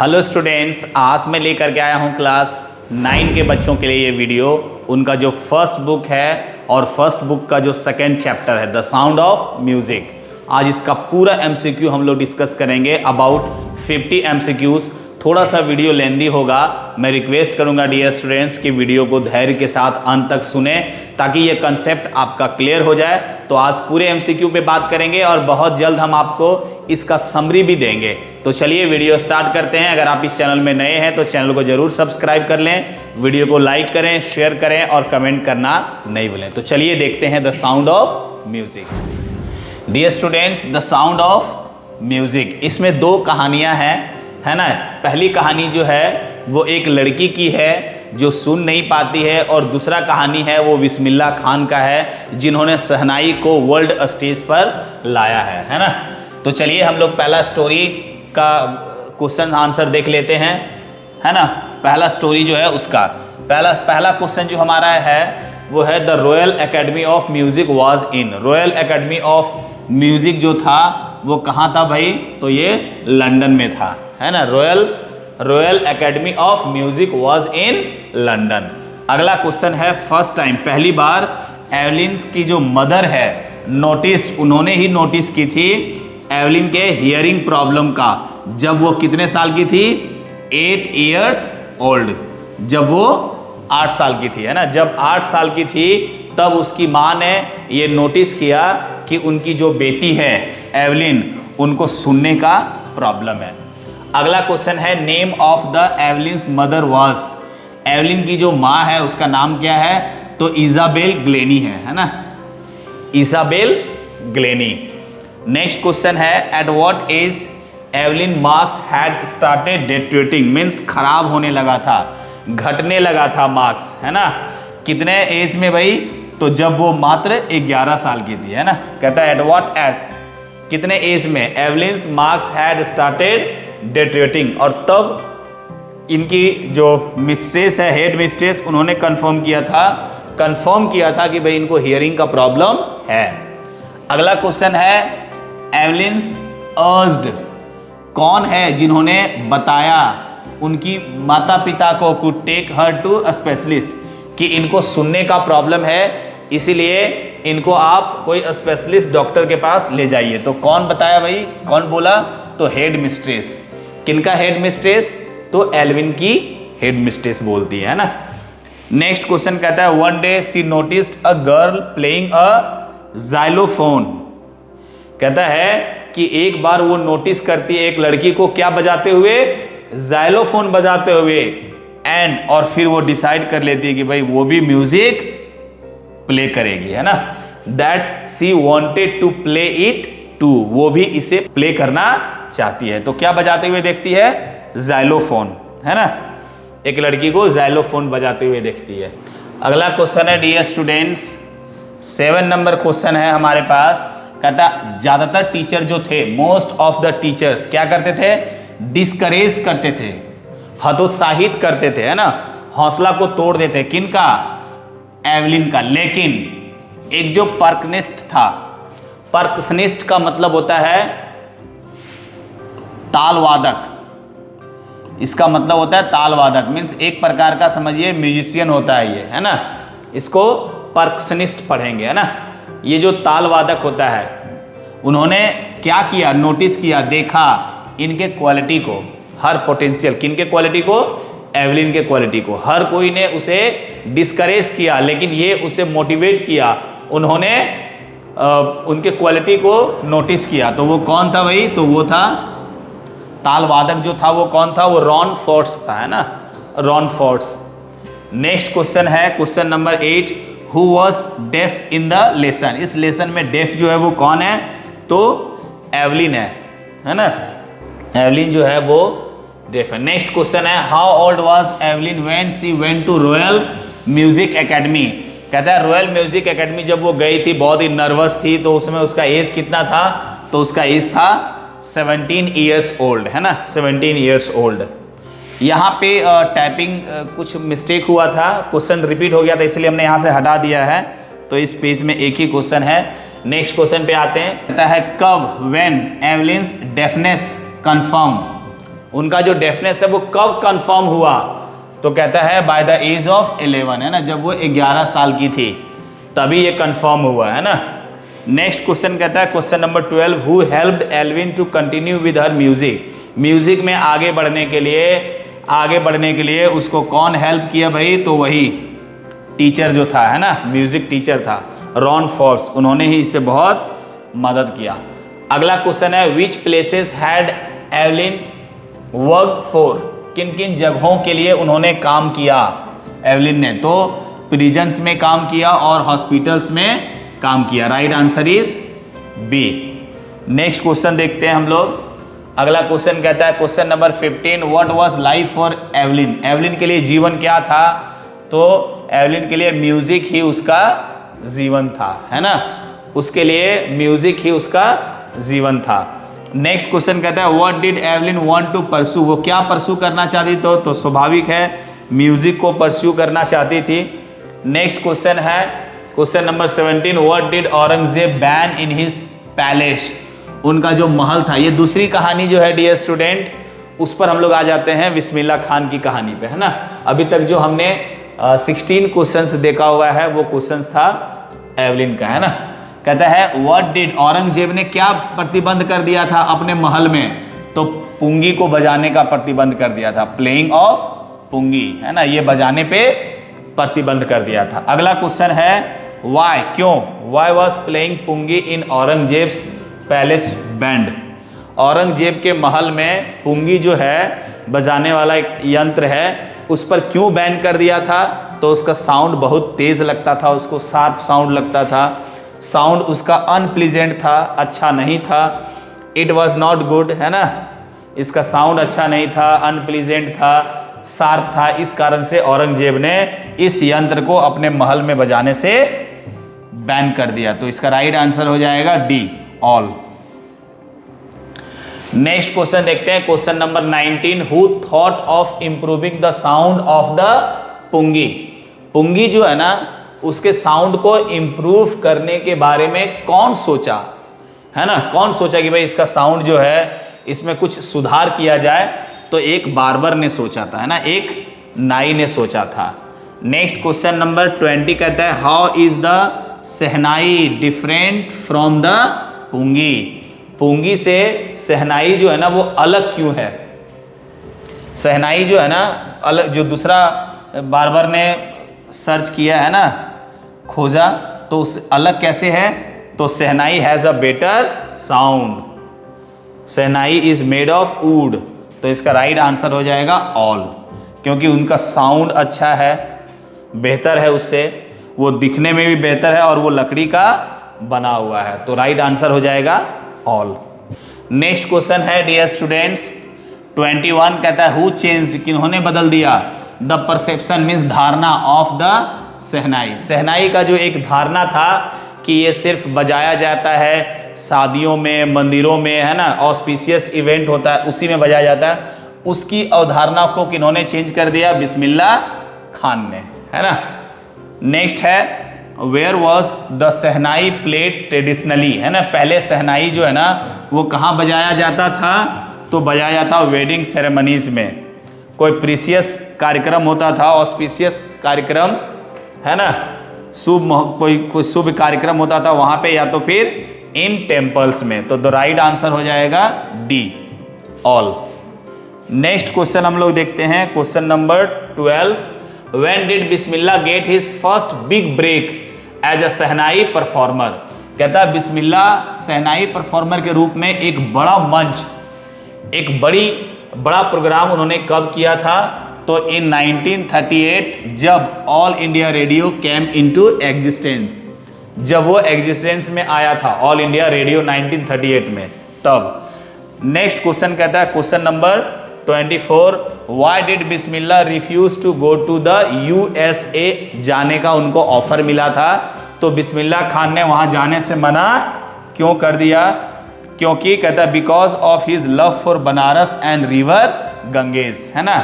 Hello students, आज मैं लेकर के आया हूँ क्लास 9 के बच्चों के लिए ये वीडियो। उनका जो फर्स्ट बुक है और फर्स्ट बुक का जो सेकंड चैप्टर है द साउंड ऑफ म्यूजिक, आज इसका पूरा एमसीक्यू हम लोग डिस्कस करेंगे। About 50 MCQs. थोड़ा सा वीडियो लेंदी होगा। मैं रिक्वेस्ट करूंगा डियर स्टूडेंट्स कि वीडियो को धैर्य के साथ अंत तक सुने ताकि ये कंसेप्ट आपका क्लियर हो जाए। तो आज पूरे एमसीक्यू पे बात करेंगे और बहुत जल्द हम आपको इसका समरी भी देंगे। तो चलिए वीडियो स्टार्ट करते हैं। अगर आप इस चैनल में नए हैं तो चैनल को जरूर सब्सक्राइब कर लें, वीडियो को लाइक करें, शेयर करें और कमेंट करना नहीं भूलें। तो चलिए देखते हैं the sound of music. Dear students, the sound of music, इसमें दो कहानियां हैं, है ना। पहली कहानी जो है वो एक लड़की की है जो सुन नहीं पाती है, और दूसरा कहानी है वो बिस्मिल्ला खान का है जिन्होंने शहनाई को वर्ल्ड स्टेज पर लाया है ना। तो चलिए हम लोग पहला स्टोरी का क्वेश्चन आंसर देख लेते हैं, है ना। पहला स्टोरी जो है उसका पहला क्वेश्चन जो हमारा है वो है the royal academy of music was in. Royal academy of music जो था वो कहाँ था भाई? तो ये लंदन में था, है ना। Royal academy of music was in London. अगला क्वेश्चन है फर्स्ट टाइम, पहली बार एवलिन की जो मदर है उन्होंने ही नोटिस की थी एवलिन के हियरिंग प्रॉब्लम का। जब वो कितने साल की थी? 8 इयर्स ओल्ड। जब वो 8 साल की थी, है ना। जब 8 साल की थी तब उसकी माँ ने ये नोटिस किया कि उनकी जो बेटी है एवलिन, उनको सुनने का प्रॉब्लम है। अगला क्वेश्चन है name of the Evelyn's mother was. Evelyn की जो माँ है उसका नाम क्या है? तो इजाबेल ग्लेनी है ना। Isabel Glennie. नेक्स्ट क्वेश्चन है at what age Evelyn marks had started deteriorating, means खराब होने लगा था, घटने लगा था मार्क्स, है ना। कितने एज में भाई? तो जब वो मात्र 11 साल की थी, है ना। कहता है एट व्हाट एज, कितने एज में एवलिन्स मार्क्स हैड स्टार्टेड डेटरेटिंग, और तब इनकी जो मिस्ट्रेस है, हेड मिस्ट्रेस, उन्होंने कंफर्म किया था कि भाई इनको हियरिंग का प्रॉब्लम है। अगला क्वेश्चन है एवलिन्स अर्ज्ड, कौन है जिन्होंने बताया उनकी माता पिता को could take her to specialist, कि इनको सुनने का प्रॉब्लम है इसीलिए इनको आप कोई स्पेशलिस्ट डॉक्टर के पास ले जाइए। तो कौन बताया भाई? कौन बोला? तो हेड मिस्ट्रेस। किनका हेड मिस्ट्रेस? तो एल्विन की हेड मिस्ट्रेस बोलती है ना। नेक्स्ट क्वेश्चन कहता है one day she noticed a girl playing a xylophone. कहता है कि एक बार वो नोटिस करती है एक लड़की को क्या बजाते हुए? जाइलोफोन बजाते हुए। एंड और फिर वो डिसाइड कर लेती है कि भाई वो भी म्यूजिक प्ले करेगी, है ना। That she wanted to play it too, वो भी इसे प्ले करना चाहती है। तो क्या बजाते हुए देखती है? जाइलोफोन, है ना। एक लड़की को जाइलोफोन बजाते हुए देखती है। अगला क्वेश्चन है डियर स्टूडेंट्स 7 नंबर क्वेश्चन है हमारे पास। कहता ज्यादातर टीचर जो थे, मोस्ट ऑफ द टीचर्स क्या करते थे? डिस्करेज करते थे, हतोत्साहित करते थे, है ना। हौसला को तोड़ देते। किनका? एवलिन का। लेकिन एक जो पर्कनिस्ट था, पर्कसनिस्ट का मतलब होता है तालवादक, इसका मतलब होता है तालवादक, मीन्स एक प्रकार का समझिए म्यूजिशियन होता है ये, है ना। इसको पर्कसनिस्ट पढ़ेंगे, है ना। ये जो तालवादक होता है, उन्होंने क्या किया? नोटिस किया, देखा इनके क्वालिटी को, हर पोटेंशियल, किनके क्वालिटी को? एवलिन के क्वालिटी को। हर कोई ने उसे डिस्करेज किया लेकिन ये उसे मोटिवेट किया। उन्होंने उनके क्वालिटी को नोटिस किया। तो वो कौन था भाई? तो वो था तालवादक जो था वो कौन था? वो रॉन फोर्ट्स था, है ना, रॉन फोर्ट्स। नेक्स्ट क्वेश्चन है question number 8, who was deaf in the lesson. इस लेसन में डेफ जो है वो कौन है? तो एवलिन है ना। एवलिन जो है वो डेफ है। नेक्स्ट क्वेश्चन है how old was Evelyn when she went to Royal Music Academy. कहता है रॉयल म्यूजिक एकेडमी जब वो गई थी, बहुत ही नर्वस थी, तो उसमें उसका एज कितना था? तो उसका एज था 17 ईयर्स ओल्ड, है ना, 17 ईयर्स ओल्ड। यहाँ पे टाइपिंग कुछ मिस्टेक हुआ था, क्वेश्चन रिपीट हो गया था, इसलिए हमने यहाँ से हटा दिया है। तो इस पेज में एक ही क्वेश्चन है। नेक्स्ट क्वेश्चन पे आते हैं। कहता है कब व्हेन एवलिन्स डेफनेस कंफर्म, उनका जो डेफनेस है वो कब कंफर्म हुआ, तो कहता है बाय द एज ऑफ 11, है ना, जब वो 11 साल की थी तभी ये कंफर्म हुआ, है ना। नेक्स्ट क्वेश्चन कहता है question number 12, who helped Evelyn to continue with her music. Music में आगे बढ़ने के लिए उसको कौन हेल्प किया भाई, तो वही टीचर जो था, है ना, म्यूजिक टीचर था रॉन फॉर्स, उन्होंने ही इससे बहुत मदद किया। अगला क्वेश्चन है which places had Evelyn work for. किन किन जगहों के लिए उन्होंने काम किया एवलिन ने, तो प्रिजन्स में काम किया और हॉस्पिटल्स में काम किया। Right answer is B. Next question देखते हैं हम लोग। अगला क्वेश्चन कहता है question number 15, what was life for Evelyn. Evelyn के लिए जीवन क्या था, तो एवलिन के लिए म्यूजिक ही उसका जीवन था, है ना, उसके लिए म्यूजिक ही उसका जीवन था। नेक्स्ट क्वेश्चन कहता है what did Evelyn want to pursue. वो क्या परस्यू करना चाहती तो स्वाभाविक है म्यूजिक को परस्यू करना चाहती थी। नेक्स्ट क्वेश्चन है question number 17, what did Aurangzeb ban in his palace. उनका जो महल था, ये दूसरी कहानी जो है डियर स्टूडेंट, उस पर हम लोग आ जाते हैं बिस्मिल्लाह खान की कहानी पे, है ना। अभी तक जो हमने 16 क्वेश्चंस देखा हुआ है वो क्वेश्चंस था एवलिन का, है ना। कहता है व्हाट डिड, औरंगजेब ने क्या प्रतिबंध कर दिया था अपने महल में, तो पुंगी को बजाने का प्रतिबंध कर दिया था, प्लेइंग ऑफ पुंगी, है ना, ये बजाने पे प्रतिबंध कर दिया था। अगला क्वेश्चन है व्हाई, क्यों, why was playing pungi in Aurangzeb's palace band. Aurangzeb के महल में पुंगी जो है बजाने वाला एक यंत्र है, उस पर क्यों बैन कर दिया था, तो उसका साउंड बहुत तेज लगता था, उसको शार्प साउंड लगता था, साउंड उसका अनप्लीजेंट था, अच्छा नहीं था। इट वॉज नॉट गुड, है ना, इसका साउंड अच्छा नहीं था, अनप्लीजेंट था, शार्प था, इस कारण से औरंगजेब ने इस यंत्र को अपने महल में बजाने से बैन कर दिया। तो इसका राइट आंसर हो जाएगा डी, ऑल। नेक्स्ट क्वेश्चन देखते हैं question number 19, who thought of improving the sound of the pungi. पुंगी जो है ना उसके साउंड को इंप्रूव करने के बारे में कौन सोचा, है ना, कौन सोचा कि भाई इसका साउंड जो है इसमें कुछ सुधार किया जाए, तो एक बार्बर ने सोचा था, है ना, एक नाई ने सोचा था। नेक्स्ट क्वेश्चन नंबर 20 कहता है how is the shehnai different from the pungi. पुंगी से शहनाई जो है ना वो अलग क्यों है। शहनाई जो है ना अलग, जो दूसरा बार्बर ने सर्च किया है ना, खोजा, तो उस अलग कैसे है, तो shehnai has a better sound, shehnai is made of wood, तो इसका राइट आंसर हो जाएगा ऑल, क्योंकि उनका साउंड अच्छा है, बेहतर है उससे, वो दिखने में भी बेहतर है और वो लकड़ी का बना हुआ है, तो राइट आंसर हो जाएगा ऑल। नेक्स्ट क्वेश्चन है डियर स्टूडेंट्स 21 कहता है हु चेंज्ड, किन्होंने बदल दिया द परसेप्शन मीन्स धारणा ऑफ द शहनाई। शहनाई का जो एक धारणा था कि ये सिर्फ बजाया जाता है शादियों में, मंदिरों में, है ना, ऑस्पिशियस इवेंट होता है उसी में बजाया जाता है, उसकी अवधारणा को किन्होंने चेंज कर दिया, बिस्मिल्लाह खान ने, है ना। नेक्स्ट है where was the shehnai played traditionally, है ना, पहले शहनाई जो है ना वो कहाँ बजाया जाता था, तो बजाया जाता वेडिंग सेरेमनीज में, कोई प्रीसियस कार्यक्रम होता था, ऑस्पिशियस कार्यक्रम, है ना, शुभ कोई शुभ कार्यक्रम होता था वहाँ पे, या तो फिर इन टेम्पल्स में, तो द राइट आंसर हो जाएगा डी, ऑल। नेक्स्ट क्वेश्चन हम लोग देखते हैं question number 12, when did Bismillah get his first big break as a shehnai performer. कहता है बिस्मिल्लाह शहनाई परफॉर्मर के रूप में एक बड़ा मंच, एक बड़ा प्रोग्राम उन्होंने कब किया था, तो इन 1938 जब All India Radio came into existence, जब वो एग्जिस्टेंस में आया था ऑल इंडिया रेडियो 1938 में, तब। नेक्स्ट क्वेश्चन कहता है question number 24, why did Bismillah refuse to go to the USA। जाने का उनको ऑफर मिला था, तो बिस्मिल्लाह खान ने वहां जाने से मना क्यों कर दिया, क्योंकि कहता है because of his love for Banaras and river Ganges, है ना,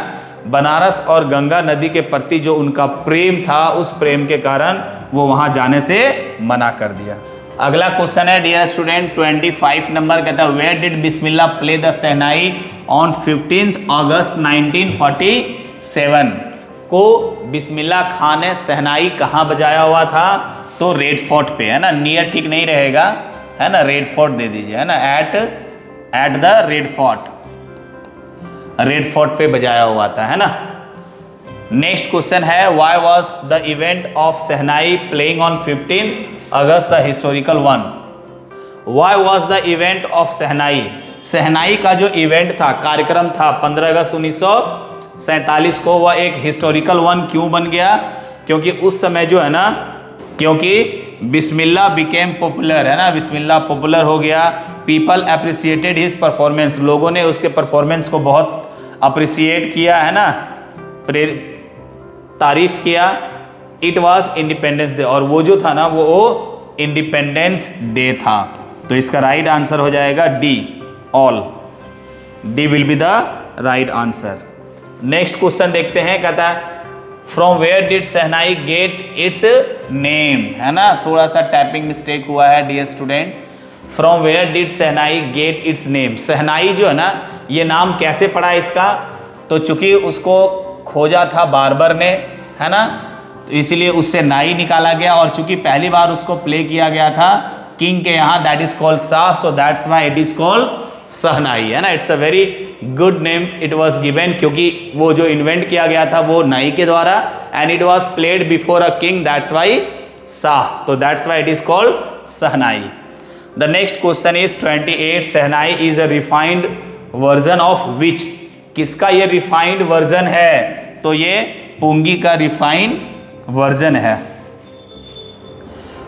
बनारस और गंगा नदी के प्रति जो उनका प्रेम था, उस प्रेम के कारण वो वहां जाने से मना कर दिया। अगला क्वेश्चन है डियर स्टूडेंट 25 नंबर, कहता है where did Bismillah play the shehnai on 15 अगस्त 1947 को बिस्मिल्लाह खान ने शहनाई कहाँ बजाया हुआ था? तो रेड फोर्ट पे, है ना, नियर ठीक नहीं रहेगा, है ना, रेड फोर्ट दे दीजिए, है ना, एट द रेड फोर्ट पे बजाया हुआ था, है ना। नेक्स्ट क्वेश्चन है why was the event of shehnai playing on 15 August the historical one? Why was the event of shehnai? शहनाई का जो इवेंट था, कार्यक्रम था 15 अगस्त 1947 को, वह एक हिस्टोरिकल वन क्यों बन गया? क्योंकि उस समय जो है ना, क्योंकि बिस्मिल्लाह बिकेम पॉपुलर, है ना, बिस्मिल्लाह पॉपुलर हो गया। पीपल अप्रिसिएटेड हिज परफॉर्मेंस, लोगों ने उसके परफॉर्मेंस को बहुत अप्रिसिएट किया, है ना, तारीफ किया। इट वॉज इंडिपेंडेंस डे, और वो जो था ना वो इंडिपेंडेंस डे था। तो इसका राइट आंसर हो जाएगा D, all. D will be the right answer. Next question देखते हैं, कहता है from where did shehnai get its name, है ना, थोड़ा सा टाइपिंग मिस्टेक हुआ है dear student. From where did shehnai get its name, shehnai जो है ना, ये नाम कैसे पड़ा इसका? तो चूंकि उसको खोजा था बार्बर ने, है ना, तो इसीलिए उससे नाई निकाला गया, और चूंकि पहली बार उसको प्ले किया गया था किंग के यहाँ, that is called Shah, so that's why it is called shehnai, है ना। It's a very good name it was given, क्योंकि वो जो इन्वेंट किया गया था वो नाई के द्वारा, and it was played before a king, that's why Shah, तो that's why it is called shehnai. The next question is 28, shehnai is a refined version of which? किसका ये रिफाइंड वर्जन है? तो ये पुंगी का रिफाइंड वर्जन है।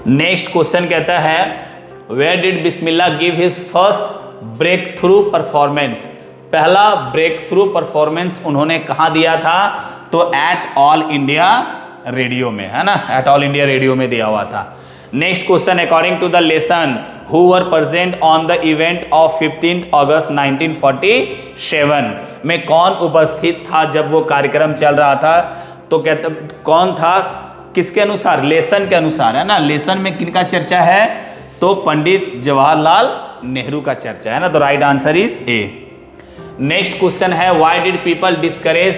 नेक्स्ट क्वेश्चन कहता है where did Bismillah give his first breakthrough performance? पहला ब्रेक थ्रू परफॉर्मेंस उन्होंने कहां दिया था? तो एट ऑल इंडिया रेडियो में, है ना, एट ऑल इंडिया रेडियो में दिया हुआ था। Next question, according to the lesson who were present on the event of 15 अगस्त 1947 में कौन उपस्थित था जब वो कार्यक्रम चल रहा था? तो कहते कौन था, किसके अनुसार? लेसन के अनुसार, है ना। लेसन में किनका चर्चा है? तो पंडित जवाहरलाल नेहरू का चर्चा, है ना, तो right answer is A. Next question है why did people discourage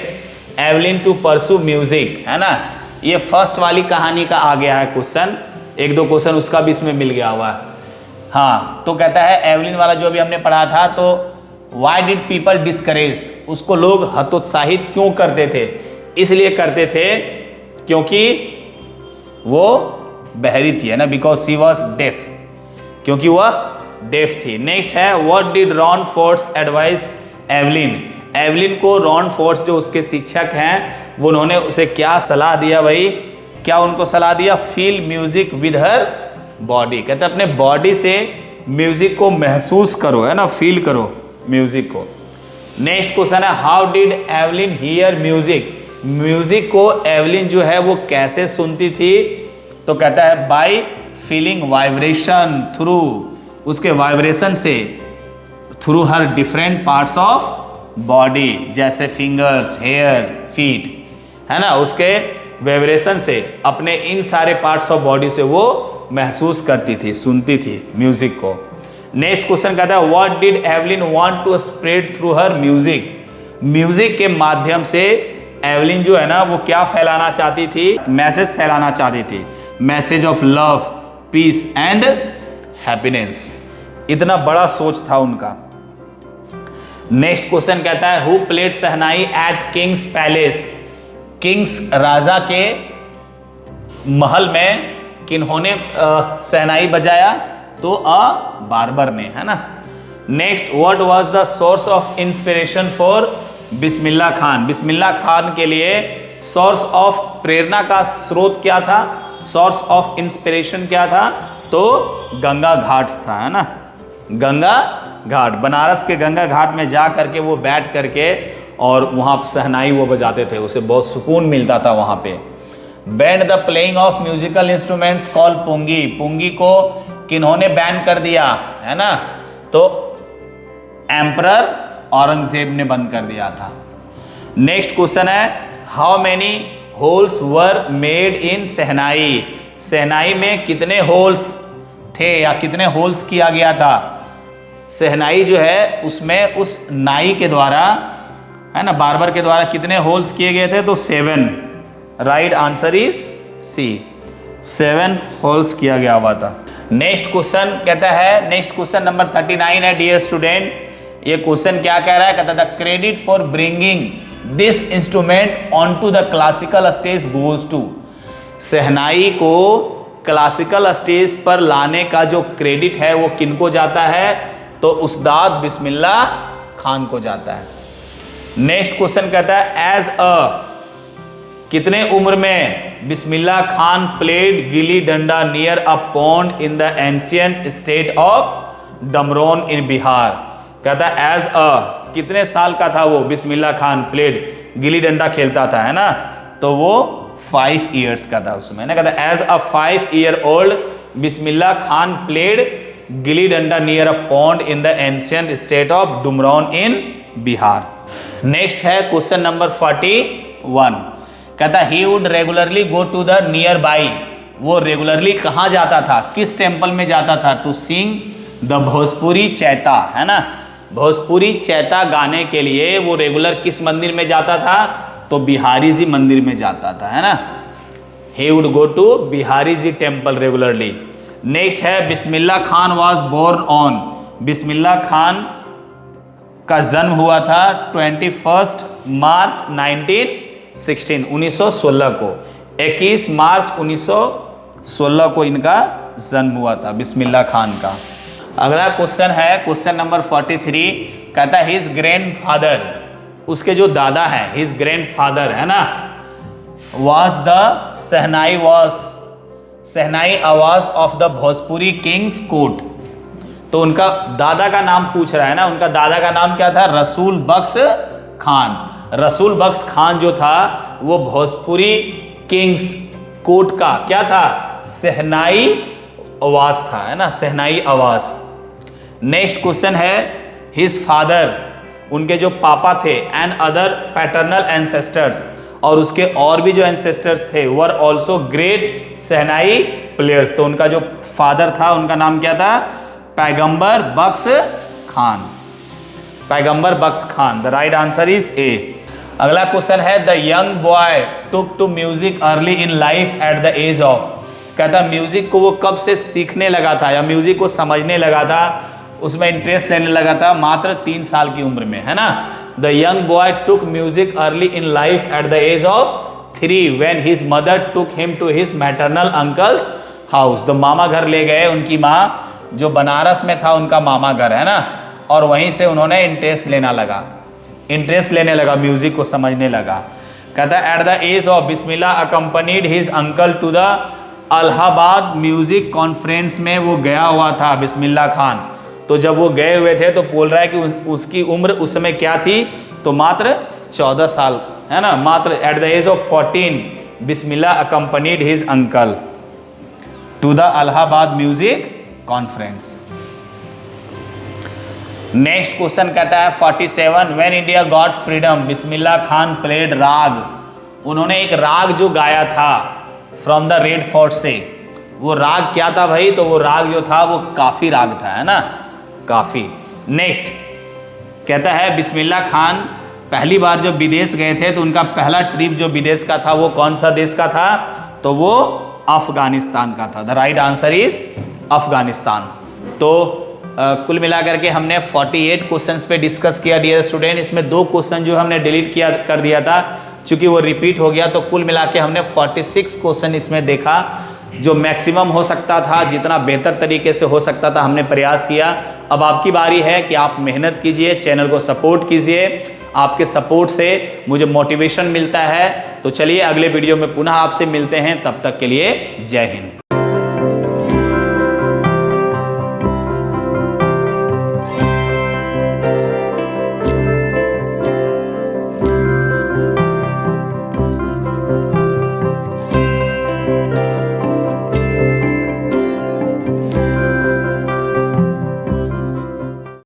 Evelyn to pursue music, है ना। ये फर्स्ट वाली कहानी का आ गया है क्वेश्चन, एक दो क्वेश्चन उसका भी इसमें मिल गया हुआ है। हाँ, तो कहता है एवलिन वाला जो अभी हमने पढ़ा था, तो व्हाई डिड पीपल डिस्करेज, उसको लोग हतोत्साहित क्यों करते थे? इसलिए करते थे क्योंकि वो बहरी थी, है ना, बिकॉज शी वॉज डेफ, क्योंकि वह डेफ थी। नेक्स्ट है what did Ron Fords advice Evelyn? Evelyn को रॉन फोर्ड्स जो उसके शिक्षक हैं, वो उन्होंने उसे क्या सलाह दिया भाई? क्या उनको सलाह दिया? Feel music with her body, कहते अपने बॉडी से म्यूजिक को महसूस करो, है ना, फील करो म्यूजिक को। नेक्स्ट क्वेश्चन है how did Evelyn here music? Music को एवलिन जो है वो कैसे सुनती थी? तो कहता है बाय फीलिंग वाइब्रेशन थ्रू, उसके वाइब्रेशन से, through her different parts of body, जैसे फिंगर्स, हेयर, फीट, है ना, उसके वाइब्रेशन से अपने इन सारे पार्ट्स ऑफ बॉडी से वो महसूस करती थी, सुनती थी म्यूजिक को। नेक्स्ट क्वेश्चन कहता है what did Evelyn want to spread through her music? Music के माध्यम से एवलिन जो है ना वो क्या फैलाना चाहती थी? मैसेज फैलाना चाहती थी, message of love, peace and happiness. इतना बड़ा सोच था उनका। नेक्स्ट क्वेश्चन कहता है who played shehnai at king's palace? King's राजा के महल में किन्होंने शहनाई बजाया? तो बार्बर ने, है ना। Next what was the source of inspiration for Bismillah Khan? Bismillah Khan के लिए सोर्स ऑफ प्रेरणा का स्रोत क्या था? सोर्स ऑफ इंस्पिरेशन क्या था? तो गंगा घाट था, है ना, गंगा घाट। बनारस के गंगा घाट में जा करके वो बैठ करके और वहाँ शहनाई वो बजाते थे, उसे बहुत सुकून मिलता था वहाँ पे। Banned the playing of musical instruments call pungi? Pungi को किन्होंने बैन कर दिया, है ना? तो एम्परर औरंगजेब ने बंद कर दिया था। नेक्स्ट क्वेश्चन है how many holes were made in shehnai? Shehnai में कितने होल्स थे या कितने होल्स किया गया था? शहनाई जो है उसमें उस नाई के द्वारा, है ना, बार्बर के द्वारा कितने होल्स किए गए थे? तो 7। Right answer is C, 7 holes किया गया हुआ था। नेक्स्ट क्वेश्चन कहता है, नेक्स्ट क्वेश्चन नंबर 39 है डियर स्टूडेंट। ये क्वेश्चन क्या कह रहा है? कहता है the credit for bringing this instrument on to the classical stage goes to. Shehnai को क्लासिकल स्टेज पर लाने का जो क्रेडिट है वो किनको जाता है? तो उस्ताद बिस्मिल्लाह खान को जाता है। नेक्स्ट क्वेश्चन कहता है एज अ, कितने उम्र में बिस्मिल्लाह Khan played gilli danda near a pond in the ancient state of Dumraon in Bihar. कहता है एज अ, कितने साल का था वो बिस्मिल्लाह खान प्लेड, गिली डंडा खेलता था, है ना, तो वो 5 ईयर्स का था उसमें ना। कहता है age a 5 year old Bismillah Khan played gilli danda near a pond in the ancient state of Dumraon in Bihar. Next है क्वेश्चन नंबर 41। कहता he would regularly go to the nearby. वो रेगुलरली कहाँ जाता था, किस टेम्पल में जाता था? To sing the Bhojpuri chaita, है ना, भोजपुरी चैता गाने के लिए वो रेगुलर किस मंदिर में जाता था? तो बिहारी जी मंदिर में जाता था, है ना। He would go to Bihari ji temple regularly. Next है Bismillah Khan was born on. Bismillah Khan का जन्म हुआ था 21 मार्च 1916 को। 21 मार्च 1916 को इनका जन्म हुआ था बिस्मिल्लाह खान का। अगला क्वेश्चन है क्वेश्चन नंबर 43। कहता है हिज ग्रैंडफादर, उसके जो दादा है, हिज ग्रैंडफादर, है ना, वॉज द शहनाई आवाज of the Bhojpuri Kings court. तो उनका दादा का नाम पूछ रहा है ना, उनका दादा का नाम क्या था? रसूल बख्श खान। रसूल बख्श खान जो था वो भोजपुरी किंग्स कोर्ट का क्या था? शहनाई आवाज था, है ना, शहनाई आवाज। नेक्स्ट क्वेश्चन है हिज फादर, उनके जो पापा थे, एंड अदर पैटर्नल एंसेस्टर्स, और उसके और भी जो एंसेस्टर्स थे, were also great shehnai players. तो उनका जो फादर था उनका नाम क्या था? पैगंबर Bakhsh Khan. Paigambar Bakhsh Khan. The right answer is A. अगला क्वेश्चन है the young boy took to music early in life at the age of. कहता म्यूजिक को वो कब से सीखने लगा था या म्यूजिक को समझने लगा था, उसमें इंटरेस्ट लेने लगा था? मात्र 3 साल की उम्र में, है ना। The young boy took music early in life at the age of 3 when his mother took him to his maternal uncle's house. तो मामा घर ले गए, उनकी माँ जो बनारस में था उनका मामा घर, है ना, और वहीं से उन्होंने इंटरेस्ट लेने लगा, म्यूजिक को समझने लगा। कहता है at the age of Bismillah accompanied his uncle to the Allahabad music conference में वो गया हुआ था बिस्मिल्लाह खान। तो जब वो गए हुए थे तो बोल रहा है कि उसकी उम्र उस समय क्या थी? तो मात्र 14 साल, है ना, मात्र। At the age of 14 Bismillah accompanied his uncle to the Allahabad music conference. Next question कहता है 47 when India got freedom Bismillah Khan played raga. उन्होंने एक राग जो गाया था फ्रॉम द रेड फोर्ट से, वो राग क्या था भाई? तो वो राग जो था वो काफी राग था, है ना, काफी। नेक्स्ट कहता है बिस्मिल्लाह खान पहली बार जब विदेश गए थे तो उनका पहला ट्रिप जो विदेश का था वो कौन सा देश का था? तो वो अफगानिस्तान का था। The right answer is Afghanistan. तो कुल मिलाकर के हमने 48 क्वेश्चंस पे डिस्कस किया डियर स्टूडेंट। इसमें 2 क्वेश्चन जो हमने डिलीट कर दिया था, चूंकि वो रिपीट हो गया, तो कुल मिला के हमने 46 क्वेश्चन इसमें देखा। जो मैक्सिमम हो सकता था, जितना बेहतर तरीके से हो सकता था, हमने प्रयास किया। अब आपकी बारी है कि आप मेहनत कीजिए, चैनल को सपोर्ट कीजिए। आपके सपोर्ट से मुझे मोटिवेशन मिलता है। तो चलिए अगले वीडियो में पुनः आपसे मिलते हैं, तब तक के लिए जय हिंद।